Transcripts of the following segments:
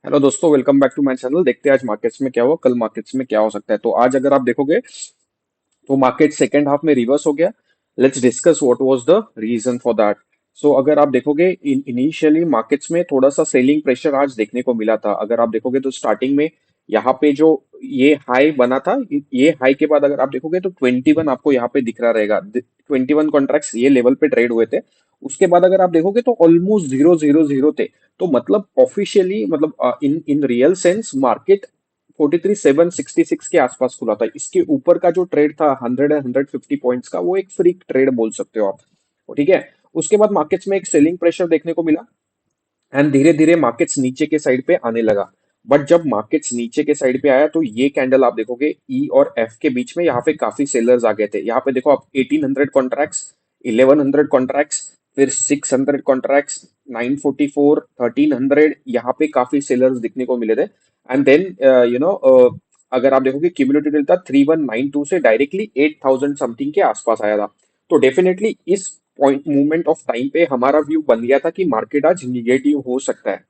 Hello दोस्तों, welcome back to my channel. देखते हैं आज मार्केट्स में क्या हुआ, कल मार्केट्स में क्या हो सकता है। तो आज अगर आप देखोगे तो मार्केट सेकेंड हाफ में रिवर्स हो गया। Let's discuss what was the reason for that. So अगर आप देखोगे इनिशियली मार्केट्स में थोड़ा सा सेलिंग प्रेशर आज देखने को मिला था। अगर आप देखोगे तो स्टार्टिंग में यहाँ पे जो ये हाई बना था, ये हाई के बाद अगर आप देखोगे तो 21 आपको यहाँ पे दिख रहा रहेगा। 21 कॉन्ट्रैक्ट्स ये लेवल पे ट्रेड हुए थे। उसके बाद अगर आप देखोगे तो ऑलमोस्ट जीरो जीरो जीरो थे। तो मतलब ऑफिशियली, मतलब इन इन रियल सेंस मार्केट 43,766 के आसपास खुला था। इसके ऊपर का जो ट्रेड था 100 एंड 150 पॉइंट्स का, वो एक फ्रीक ट्रेड बोल सकते हो आप। ठीक है। उसके बाद मार्केट्स में एक सेलिंग प्रेशर देखने को मिला एंड धीरे धीरे मार्केट्स नीचे के साइड पे आने लगा। बट जब मार्केट्स नीचे के साइड पे आया तो ये कैंडल आप देखोगे ई और एफ के बीच में, यहाँ पे काफी सेलर्स आ गए थे। यहाँ पे देखो आप 1800 कॉन्ट्रैक्ट्स, 1100 कॉन्ट्रैक्ट्स, फिर 600 कॉन्ट्रैक्ट्स, 944, 1300, यहाँ पे काफी सेलर्स दिखने को मिले थे। एंड देन अगर आप देखोगे क्यूमुलेटिव डेल्टा 3192 से डायरेक्टली 8000 समथिंग के आसपास आया था। तो डेफिनेटली इस पॉइंट मूवमेंट ऑफ टाइम पे हमारा व्यू बन गया था कि मार्केट आज निगेटिव हो सकता है।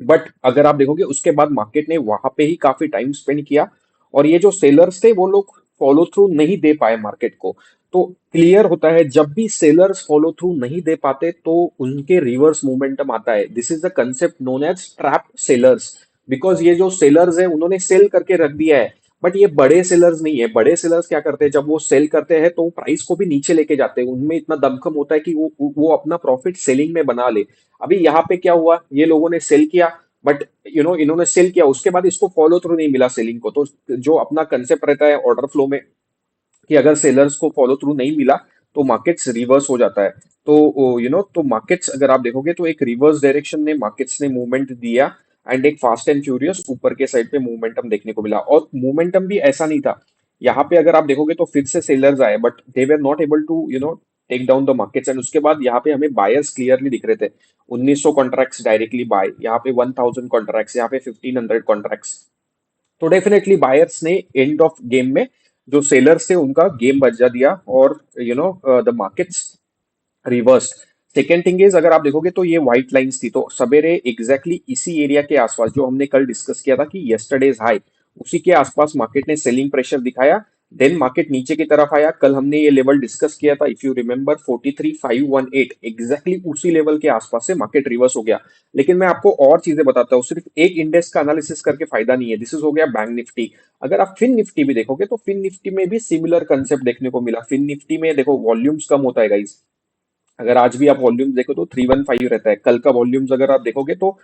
बट अगर आप देखोगे उसके बाद मार्केट ने वहां पे ही काफी टाइम स्पेंड किया, और ये जो सेलर्स थे वो लोग फॉलो थ्रू नहीं दे पाए मार्केट को। तो क्लियर होता है जब भी सेलर्स फॉलो थ्रू नहीं दे पाते तो उनके रिवर्स मोमेंटम आता है। This is the concept known as trap sellers. Because ये जो सेलर्स है उन्होंने सेल करके रख दिया है। बट ये बड़े सेलर्स नहीं है। बड़े सेलर्स क्या करते हैं, जब वो सेल करते हैं तो प्राइस को भी नीचे लेके जाते हैं। उनमें इतना दमखम होता है कि वो अपना प्रॉफिट सेलिंग में बना ले। अभी यहाँ पे क्या हुआ, ये लोगों ने सेल किया, बट इन्होंने सेल किया, उसके बाद इसको फॉलो थ्रू नहीं मिला सेलिंग को। तो जो अपना कंसेप्ट रहता है ऑर्डर फ्लो में कि अगर सेलर्स को फॉलो थ्रू नहीं मिला तो मार्केट्स रिवर्स हो जाता है। तो तो मार्केट्स अगर आप देखोगे तो एक रिवर्स डायरेक्शन में मार्केट्स ने मूवमेंट दिया एंड एक फास्ट एंड फ्यूरियस ऊपर के साइड पे मूवमेंटम देखने को मिला। और मूवमेंटम भी ऐसा नहीं था। यहाँ पे अगर आप देखोगे तो फिर से सेलर्स आए, but they were not able to take down the markets. And उसके बाद यहाँ पे हमें बायर्स क्लियरली दिख रहे थे। 1900 कॉन्ट्रैक्ट्स डायरेक्टली बाय, यहाँ पे 1000 कॉन्ट्रैक्ट्स, यहाँ पे 1500 कॉन्ट्रैक्ट्स। तो डेफिनेटली बायर्स ने एंड ऑफ गेम में जो सेलर्स थे उनका गेम बजा दिया, और the markets reverse. Second thing is, अगर आप देखोगे तो ये व्हाइट लाइंस थी, तो सवेरे एग्जैक्टली इसी एरिया के आसपास जो हमने कल डिस्कस किया था कि यस्टरडेज हाई, उसी के आसपास मार्केट ने सेलिंग प्रेशर दिखाया। देन मार्केट नीचे की तरफ आया। कल हमने ये लेवल डिस्कस किया था, इफ यू रिमेंबर 43,518, एग्जैक्टली उसी लेवल के आसपास से मार्केट रिवर्स हो गया। लेकिन मैं आपको और चीजें बताता हूँ, सिर्फ एक इंडेक्स का एनालिसिस करके फायदा नहीं है। दिस इज हो गया बैंक निफ्टी। अगर आप फिन निफ्टी भी देखोगे तो फिन निफ्टी में भी सिमिलर कंसेप्ट देखने को मिला। फिन निफ्टी में देखो वॉल्यूम्स कम होता है गाइस। अगर आज भी आप वॉल्यूम्स देखो तो 315 रहता है। कल का वॉल्यूम्स अगर आप देखोगे तो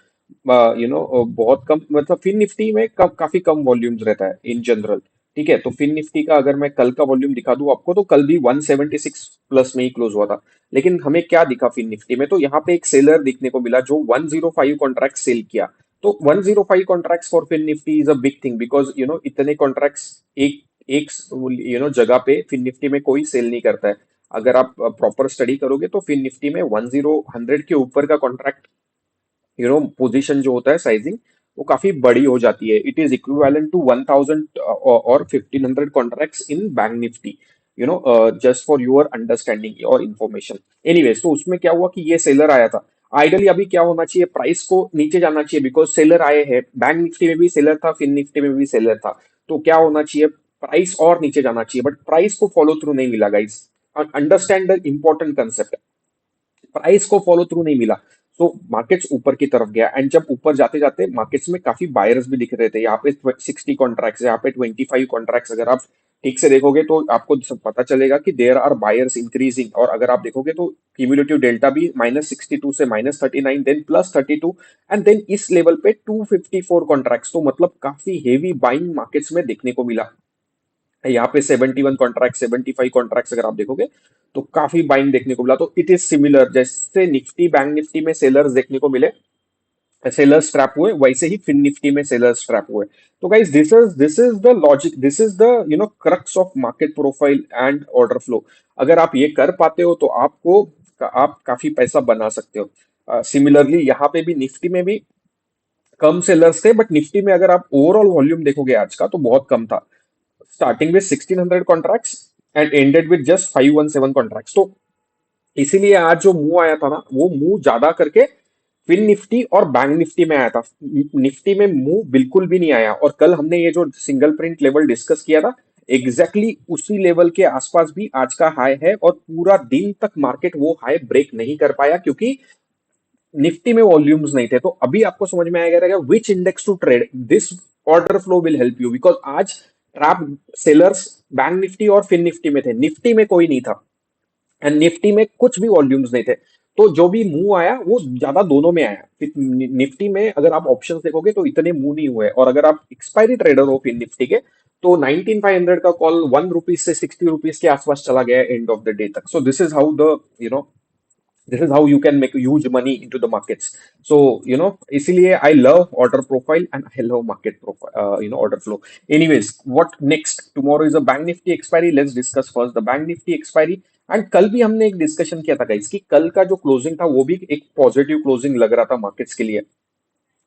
बहुत कम, मतलब फिन निफ्टी में काफी कम वॉल्यूम्स रहता है इन जनरल। ठीक है। तो फिन निफ्टी का अगर मैं कल का वॉल्यूम दिखा दूं आपको, तो कल भी 176 प्लस में ही क्लोज हुआ था। लेकिन हमें क्या दिखा फिन निफ्टी में, तो यहाँ पे एक सेलर दिखने को मिला जो 105 कॉन्ट्रैक्ट सेल किया। तो 105 contracts for Fin Nifty is a big thing, because इतने कॉन्ट्रैक्ट्स एक एक जगह पे फिन निफ्टी में कोई सेल नहीं करता है। अगर आप प्रॉपर स्टडी करोगे तो फिन निफ्टी में 100 के ऊपर का कॉन्ट्रैक्ट पोजीशन जो होता है साइजिंग, वो काफी बड़ी हो जाती है। इट इज इक्विवेलेंट टू 1000 और 1500 contracts in bank Nifty. Just for your understanding और इन्फॉर्मेशन। एनीवेज, तो उसमें क्या हुआ कि ये सेलर आया था। आइडियली अभी क्या होना चाहिए, प्राइस को नीचे जाना चाहिए, बिकॉज सेलर आए हैं। बैंक निफ्टी में भी सेलर था, फिन निफ्टी में भी सेलर था। तो क्या होना चाहिए, प्राइस और नीचे जाना चाहिए, बट प्राइस को फॉलो थ्रू नहीं मिला guys. Understand the important concept. Price को फॉलो थ्रू नहीं मिला। तो मार्केट्स ऊपर की तरफ गया, एंड जब ऊपर जाते जाते मार्केट्स में काफी बायर्स भी दिख रहे थे। यहाँ पे 60 कॉन्ट्रैक्ट्स, यहाँ पे 25 कॉन्ट्रैक्ट्स। अगर आप ठीक से देखोगे तो आपको सब पता चलेगा कि देयर आर बायर्स इंक्रीजिंग। और अगर आप देखोगे तो क्यूमुलेटिव डेल्टा भी -62 से -39, देन +32, एंड देन इस लेवल पे 254 कॉन्ट्रैक्ट्स। तो मतलब काफी हेवी बाइंग मार्केट्स में देखने को मिला। यहाँ पे 71 कॉन्ट्रैक्ट, 75 कॉन्ट्रैक्ट्स अगर आप देखोगे तो काफी बाइंग देखने को मिला। तो इट इज सिमिलर, जैसे निफ्टी बैंक निफ्टी में सेलर्स देखने को मिले, सेलर्स ट्रैप हुए, वैसे ही फिन निफ्टी में सेलर्स ट्रैप हुए। तो guys this is the logic, this is the crux of market profile and order flow. अगर आप ये कर पाते हो तो आप काफी पैसा बना सकते हो। सिमिलरली यहाँ पे भी निफ्टी में भी कम सेलर्स थे, बट निफ्टी में अगर आप ओवरऑल वॉल्यूम देखोगे आज का तो बहुत कम था। Starting with 1600 contracts and ended with just 517 contracts. तो इसीलिए आज जो मूव आया था ना, वो मूव ज्यादा करके फिन निफ्टी और बैंक निफ्टी में आया था। निफ्टी में मूव बिल्कुल भी नहीं आया, और कल हमने ये जो सिंगल प्रिंट लेवल डिस्कस किया था, एग्जैक्टली exactly उसी लेवल के आसपास भी आज का हाई है, और पूरा दिन तक मार्केट वो हाई ब्रेक नहीं कर पाया क्योंकि निफ्टी में वॉल्यूम्स नहीं थे। तो अभी आपको समझ में आएगा रहेगा which index to trade, this order flow will help you, because आज ट्रैप सेलर्स बैंक निफ्टी और फिन निफ्टी में थे, निफ्टी में कोई नहीं था, एंड निफ्टी में कुछ भी वॉल्यूम्स नहीं थे। तो जो भी मूव आया वो ज्यादा दोनों में आया। फिर निफ्टी में अगर आप ऑप्शंस देखोगे तो इतने मूव नहीं हुए, और अगर आप एक्सपायरी ट्रेडर हो फिर निफ्टी के, तो 19500 का कॉल 1 रुपीज से 60 रुपीज के आसपास चला गया एंड ऑफ द डे तक। So this is how the you know this is how you can make huge money into the markets. So इसीलिए I love order profile and I love market profile, order flow. Anyways, what next? Tomorrow is a bank nifty expiry. Let's discuss first the bank nifty expiry. And कल भी हमने एक discussion किया था guys कि कल का जो क्लोजिंग था वो भी एक पॉजिटिव क्लोजिंग लग रहा था मार्केट्स के लिए।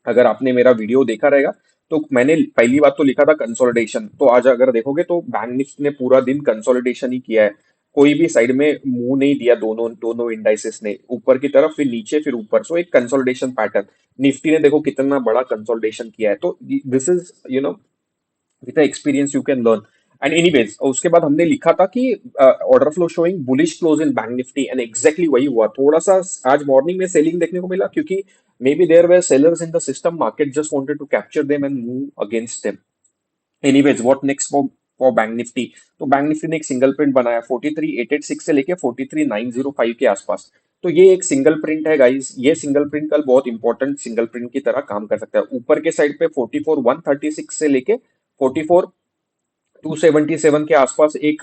अगर आपने मेरा वीडियो देखा रहेगा, तो मैंने पहली बात तो लिखा था कंसोलिडेशन। तो आज अगर देखोगे तो बैंक निफ्टी ने पूरा दिन कंसोलिडेशन ही किया है, कोई भी साइड में मुंह नहीं दिया, दोनों दोनों इंडाइसेस ने ऊपर की तरफ फिर नीचे फिर ऊपर। सो एक कंसोलिडेशन पैटर्न, निफ्टी ने देखो कितना बड़ा कंसोलिडेशन किया है। तो this is with experience you can learn. And anyways उसके बाद हमने लिखा था कि order flow showing bullish close in bank Nifty, and exactly वही हुआ। थोड़ा सा आज मॉर्निंग में सेलिंग देखने को मिला क्योंकि maybe there were sellers in the system, market just wanted to capture them and move against them. Anyways what next for Bank Nifty? तो बैंक निफ्टी ने एक सिंगल प्रिंट बनाया 43886 से लेके 43905 के आसपास। तो ये एक सिंगल प्रिंट है गाइस, ये सिंगल प्रिंट कल बहुत इंपॉर्टेंट सिंगल प्रिंट की तरह काम कर सकता है। ऊपर के साइड पे 44136 से लेके 44277 के आसपास एक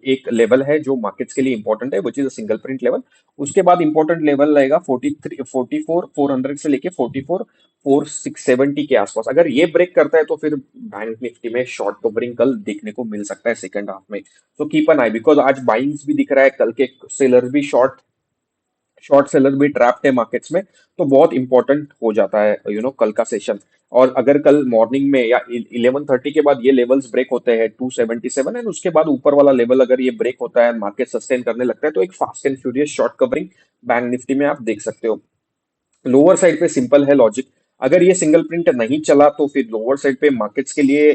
एक लेवल है जो मार्केट्स के लिए इंपॉर्टेंट है, which is a single print level. उसके बाद इंपॉर्टेंट लेवल रहेगा 44 400 से लेके 44 4 670 के आसपास। अगर ये ब्रेक करता है तो फिर बैंक निफ्टी में शॉर्ट कवरिंग कल देखने को मिल सकता है सेकंड हाफ में। तो कीप एन आई, बिकॉज आज बाइंग्स भी दिख रहा है, कल के सेलर्स भी शॉर्ट सेलर भी ट्रैप्ड है मार्केट्स में। तो बहुत इंपॉर्टेंट हो जाता है कल का सेशन। और अगर कल मॉर्निंग में या 11:30 के बाद ये लेवल्स ब्रेक होते हैं 277, एंड उसके बाद ऊपर वाला लेवल अगर ये ब्रेक होता है, मार्केट सस्टेन करने लगता है, तो एक fast and furious short covering bank Nifty में आप देख सकते हो। लोअर साइड पे सिंपल है लॉजिक, अगर ये सिंगल प्रिंट नहीं चला तो फिर लोअर साइड पे मार्केट्स के लिए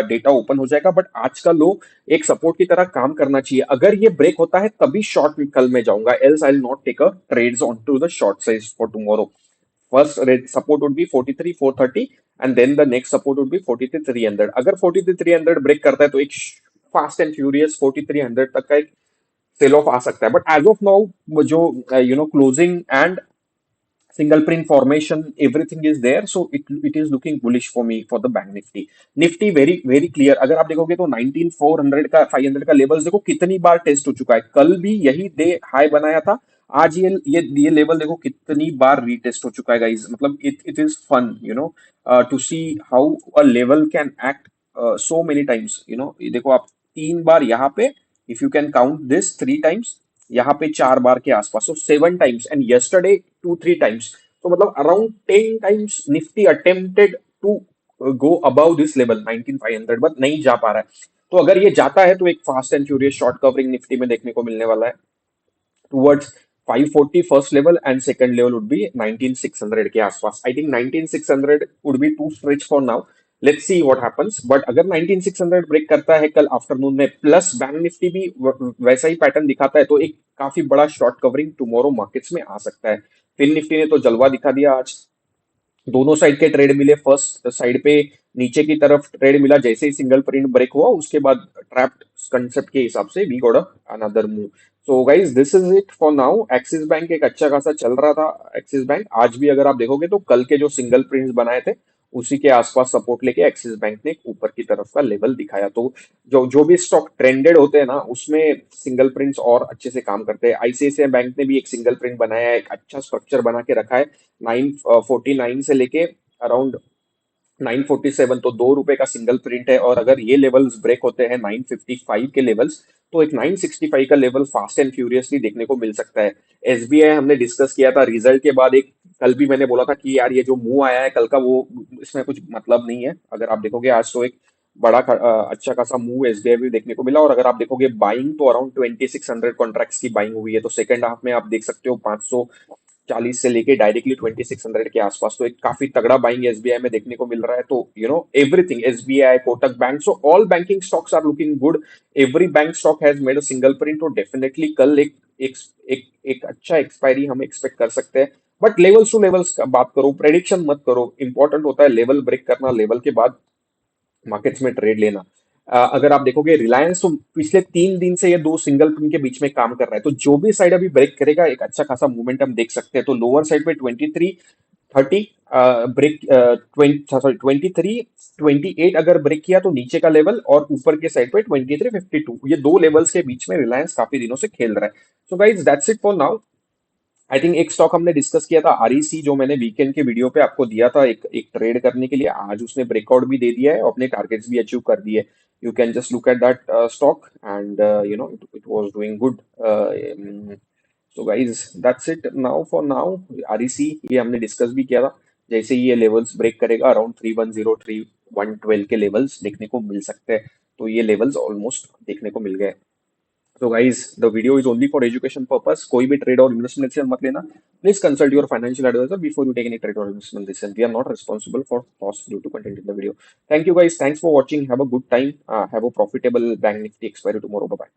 डेटा ओपन हो जाएगा, बट आज का लो एक सपोर्ट की तरह काम करना चाहिए। अगर ये ब्रेक होता है तभी शॉर्ट कल में जाऊंगा, else I will not take a trades on to the short size for tomorrow. First support would be 43430, and then the next support would be 43300। अगर 43300 ब्रेक करता है तो एक फास्ट एंड फ्यूरियस 43300 तक का एक सेल ऑफ आ सकता है। बट एज ऑफ नाउ जो closing and single print formation, everything is there, so it is looking bullish for me for the bank nifty. Nifty very very clear, अगर आप देखोगे तो 19400 का 500 का लेवल्स देखो कितनी बार टेस्ट हो चुका है, कल भी यही डे हाई बनाया था। आज ये लेवल देखो कितनी बार रीटेस्ट हो चुका है गाइस। मतलब it is fun to see how a level can act so many times. ये देखो आप 3 बार यहाँ पे, if you can count this 3 times, यहाँ पे 4 बार के आसपास, so 7 times, and yesterday 2 3 times। तो मतलब around 10 times Nifty attempted to go above this level 19500, but नहीं जा पा रहा है। तो अगर ये जाता है तो एक fast and furious short covering Nifty में देखने को मिलने वाला है towards 540 first level, and second level would be 19600 के आसपास। I think 19600 would be too stretch for now. Let's see what happens. But अगर 19600 ब्रेक करता है कल आफ्टरनून में, प्लस बैंक निफ्टी भी वैसा ही पैटर्न दिखाता है, तो एक काफी बड़ा शॉर्ट कवरिंग टुमारो मार्केट्स में आ सकता है। फिन निफ्टी ने तो जलवा दिखा दिया आज, दोनों साइड के ट्रेड मिले। फर्स्ट साइड पे नीचे की तरफ ट्रेड मिला, जैसे ही सिंगल प्रिंट ब्रेक हुआ उसके बाद ट्रैप्ड कंसेप्ट के हिसाब से we got another move. So guys this is it for now. Axis Bank एक अच्छा खासा चल रहा था, एक्सिस बैंक आज भी अगर आप देखोगे तो कल के जो सिंगल प्रिंट्स बनाए थे उसी के आसपास सपोर्ट लेके एक्सिस बैंक ने एक ऊपर की तरफ का लेवल दिखाया। तो जो जो भी स्टॉक ट्रेंडेड होते हैं ना उसमें सिंगल प्रिंट्स और अच्छे से काम करते हैं। आईसीआईसीआई बैंक ने भी एक सिंगल प्रिंट बनाया है, एक अच्छा स्ट्रक्चर बना के रखा है 949 से लेके अराउंड 947, तो 2 रुपए का सिंगल प्रिंट है। और अगर ये लेवल्स ब्रेक होते हैं 955 के लेवल्स, तो एक 965 का लेवल फास्ट एंड फ्यूरियसली देखने को मिल सकता है। एसबीआई हमने डिस्कस किया था रिजल्ट के बाद, एक कल भी मैंने बोला था कि यार ये जो मूव आया है कल का वो इसमें कुछ मतलब नहीं है। अगर आप देखोगे आज तो एक बड़ा अच्छा खासा मूव एसबीआई भी देखने को मिला। और अगर आप देखोगे बाइंग तो अराउंड 2600 कॉन्ट्रैक्ट्स की बाइंग हुई है। तो सेकंड हाफ में आप देख सकते हो 40 से लेके डायरेक्टली 2600 के आसपास, तो एक काफी तगड़ा बाइंग एसबीआई में देखने को मिल रहा है। तो everything, SBI, Kotak Bank, so all banking stocks are looking good. Every bank stock has made a single print, तो डेफिनेटली कल एक एक अच्छा एक्सपायरी हम एक्सपेक्ट कर सकते हैं। बट लेवल्स टू लेवल्स का बात करो, प्रेडिक्शन मत करो, इंपॉर्टेंट होता है लेवल ब्रेक करना, लेवल के बाद मार्केट्स में ट्रेड लेना। अगर आप देखोगे रिलायंस, तो पिछले 3 दिन से ये दो सिंगल पिन के बीच में काम कर रहा है, तो जो भी साइड अभी ब्रेक करेगा एक अच्छा खासा मूवमेंट हम देख सकते हैं। तो लोअर साइड पे 2330 ब्रेक, 2328 अगर ब्रेक किया तो नीचे का लेवल, और ऊपर के साइड पे 2352, ये दो लेवल्स के बीच में रिलायंस काफी दिनों से खेल रहा है। So guys that's it for now. I think एक स्टॉक हमने डिस्कस किया था आरईसी, जो मैंने वीकेंड के एक पे आपको दिया था एक एक ट्रेड करने के लिए, आज उसने ब्रेकआउट भी दे दिया है और अपने टारगेट्स भी अचीव कर दिए। You can just look at that stock and it was doing good. So guys that's it now for now. REC ये हमने डिस्कस भी किया था, जैसे ही ये लेवल्स ब्रेक करेगा अराउंड 3103 112 के लेवल्स देखने को मिल सकते हैं। तो ये लेवल्स ऑलमोस्ट देखने को मिल गए। So guys, the video is only for education purpose. कोई भी ट्रेड और इन्वेस्टमेंट डिसीजन मत लेना। Please consult your financial advisor before you take any trade or investment decision. We are not responsible for cost due to content in the video. Thank you guys. Thanks for watching. Have a good time. Have a profitable Bank Nifty expiry tomorrow. Bye bye.